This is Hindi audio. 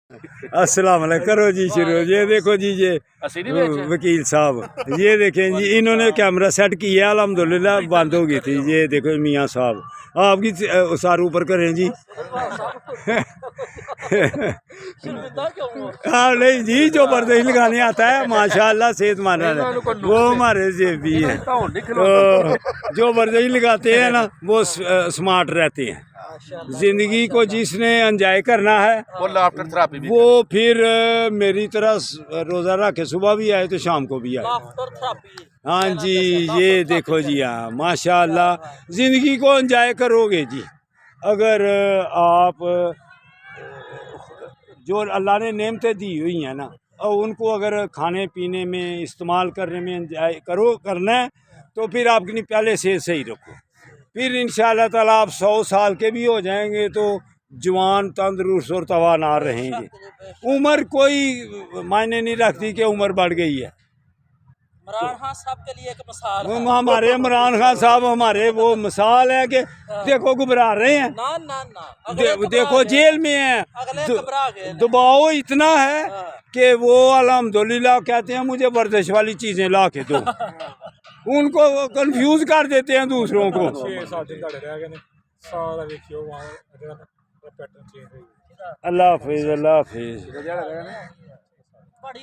अस्सलाम वालेकुम। करो जी शुरू। ये देखो जी, ये वकील साहब, ये देखें जी, इन्होंने कैमरा सेट किया, अल्हम्दुलिल्लाह बंद हो गई थी। ये देखो मियाँ साहब, आपकी सार ऊपर करें जी। हाँ नहीं जी, जो बर्दाश्त लगाने आता है माशाल्लाह सेहत माना है, वो हमारे से भी है। तो जो बर्दाश्त लगाते हैं ना वो स्मार्ट रहते हैं। जिंदगी को जिसने एंजॉय करना है वो फिर मेरी तरह रोज़ा रखे, सुबह भी आए तो शाम को भी आए। हाँ जी, ये देखो जी, हाँ माशाल्लाह ज़िंदगी को एंजॉय करोगे जी। अगर आप जो अल्लाह ने नेमतें दी हुई हैं ना, और उनको अगर खाने पीने में इस्तेमाल करने में एंजॉय करना है तो फिर आप अपनी पहले से सही रखो। फिर इंशाअल्लाह ताला आप 100 साल के भी हो जाएंगे तो जवान, तंदुरुस्त और तवानार रहेंगे। उम्र कोई मायने नहीं रखती कि उम्र बढ़ गई है। इमरान खान साहब के लिए एक मिसाल है। हमारे इमरान खान साहब हमारे वो मिसाल है कि देखो घबरा रहे हैं ना ना ना देखो जेल में है, दबाव इतना है कि वो अल्हम्दुलिल्लाह कहते हैं मुझे वर्जिश वाली चीजें ला के दो। उनको कंफ्यूज कर देते हैं दूसरों को। अल्लाह हाफिज, अल्लाह हाफिज।